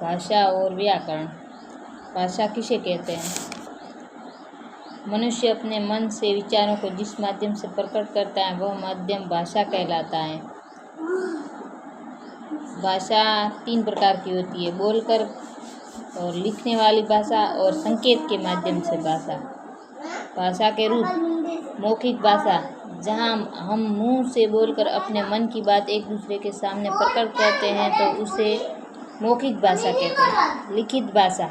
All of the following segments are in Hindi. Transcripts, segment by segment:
भाषा और व्याकरण। भाषा किसे कहते हैं? मनुष्य अपने मन से विचारों को जिस माध्यम से प्रकट करता है वह माध्यम भाषा कहलाता है। भाषा 3 प्रकार की होती है, बोलकर और लिखने वाली भाषा और संकेत के माध्यम से भाषा। भाषा के रूप: मौखिक भाषा, जहाँ हम मुंह से बोलकर अपने मन की बात एक दूसरे के सामने प्रकट करते हैं तो उसे मौखिक भाषा कहते हैं। लिखित भाषा,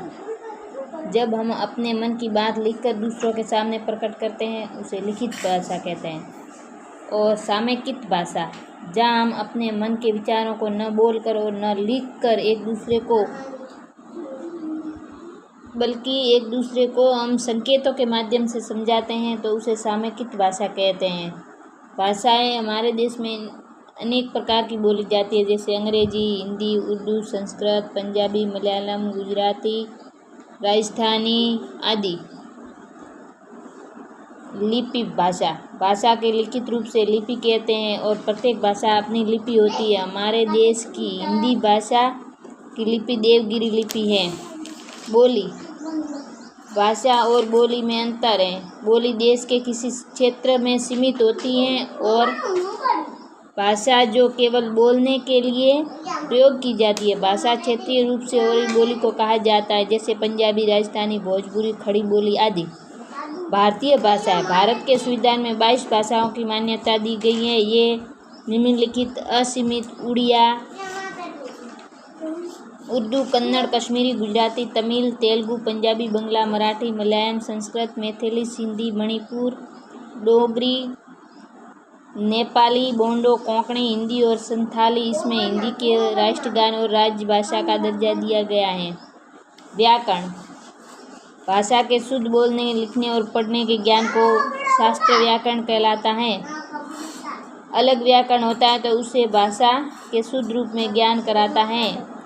जब हम अपने मन की बात लिखकर दूसरों के सामने प्रकट करते हैं उसे लिखित भाषा कहते हैं। और सामयिक भाषा, जहाँ हम अपने मन के विचारों को न बोलकर और न लिखकर एक दूसरे को हम संकेतों के माध्यम से समझाते हैं तो उसे सामयिक भाषा कहते हैं। भाषाएं हमारे देश में अनेक प्रकार की बोली जाती है, जैसे अंग्रेजी, हिंदी, उर्दू, संस्कृत, पंजाबी, मलयालम, गुजराती, राजस्थानी आदि। लिपि भाषा, भाषा के लिखित रूप से लिपि कहते हैं और प्रत्येक भाषा अपनी लिपि होती है। हमारे देश की हिंदी भाषा की लिपि देवगिरी लिपि है। बोली, भाषा और बोली में अंतर है। बोली देश के किसी क्षेत्र में सीमित होती है और भाषा जो केवल बोलने के लिए प्रयोग की जाती है। भाषा क्षेत्रीय रूप से और बोली को कहा जाता है, जैसे पंजाबी, राजस्थानी, भोजपुरी, खड़ी बोली आदि। भारतीय भाषा, भारत के संविधान में 22 भाषाओं की मान्यता दी गई है। ये निम्नलिखित असीमित उड़िया, उर्दू, कन्नड़, कश्मीरी, गुजराती, तमिल, तेलुगु, पंजाबी, बंगला, मराठी, मलयालम, संस्कृत, मैथिली, सिंधी, मणिपुर, डोगरी, नेपाली, बोडो, कोंकणी, हिंदी और संथाली। इसमें हिंदी के राष्ट्रगान और राज्य भाषा का दर्जा दिया गया है। व्याकरण, भाषा के शुद्ध बोलने, लिखने और पढ़ने के ज्ञान को शास्त्र व्याकरण कहलाता है। अलग व्याकरण होता है तो उसे भाषा के शुद्ध रूप में ज्ञान कराता है।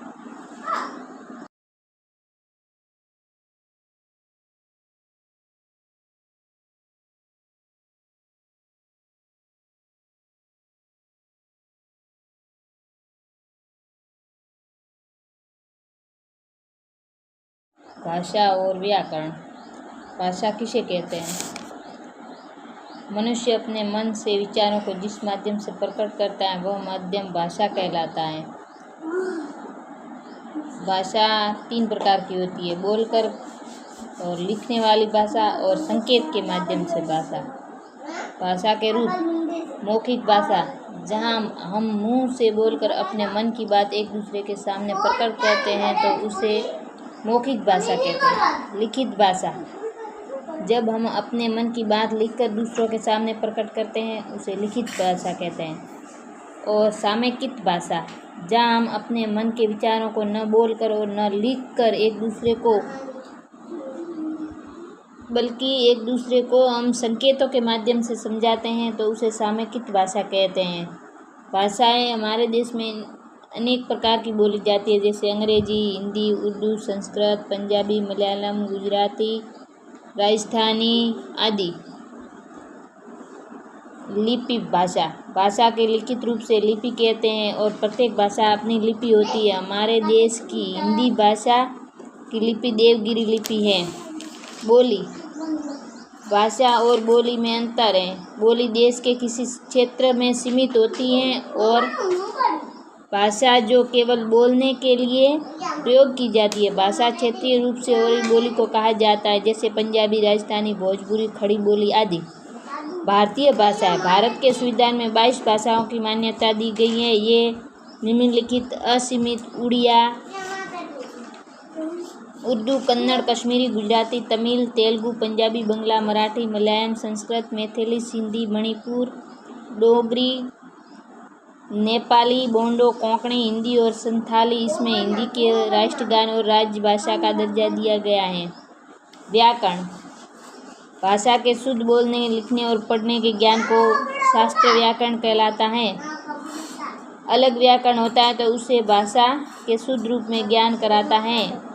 भाषा और व्याकरण। भाषा किसे कहते हैं? मनुष्य अपने मन से विचारों को जिस माध्यम से प्रकट करता है वह माध्यम भाषा कहलाता है। भाषा 3 प्रकार की होती है, बोलकर और लिखने वाली भाषा और संकेत के माध्यम से भाषा। भाषा के रूप: मौखिक भाषा, जहाँ हम मुंह से बोलकर अपने मन की बात एक दूसरे के सामने प्रकट करते हैं तो उसे मौखिक भाषा कहते हैं। लिखित भाषा, जब हम अपने मन की बात लिखकर दूसरों के सामने प्रकट करते हैं उसे लिखित भाषा कहते हैं। और सामयिक भाषा, जहाँ हम अपने मन के विचारों को न बोलकर और न लिखकर एक दूसरे को हम संकेतों के माध्यम से समझाते हैं तो उसे सामयिक भाषा कहते हैं। भाषाएं हमारे देश में अनेक प्रकार की बोली जाती है, जैसे अंग्रेजी, हिंदी, उर्दू, संस्कृत, पंजाबी, मलयालम, गुजराती, राजस्थानी आदि। लिपि भाषा, भाषा के लिखित रूप से लिपि कहते हैं और प्रत्येक भाषा अपनी लिपि होती है। हमारे देश की हिंदी भाषा की लिपि देवगिरी लिपि है। बोली, भाषा और बोली में अंतर है। बोली देश के किसी क्षेत्र में सीमित होती है और भाषा जो केवल बोलने के लिए प्रयोग की जाती है। भाषा क्षेत्रीय रूप से और बोली को कहा जाता है, जैसे पंजाबी, राजस्थानी, भोजपुरी, खड़ी बोली आदि। भारतीय भाषा, भारत के संविधान में 22 भाषाओं की मान्यता दी गई है। ये निम्नलिखित असीमित उड़िया, उर्दू, कन्नड़, कश्मीरी, गुजराती, तमिल, तेलुगु, पंजाबी, बंगला, मराठी, मलयालम, संस्कृत, मैथिली, सिंधी, मणिपुर, डोगरी, नेपाली, बोडो, कोंकणी, हिंदी और संथाली। इसमें हिंदी के राष्ट्रगान और राज्य भाषा का दर्जा दिया गया है। व्याकरण, भाषा के शुद्ध बोलने, लिखने और पढ़ने के ज्ञान को शास्त्र व्याकरण कहलाता है। अलग व्याकरण होता है तो उसे भाषा के शुद्ध रूप में ज्ञान कराता है।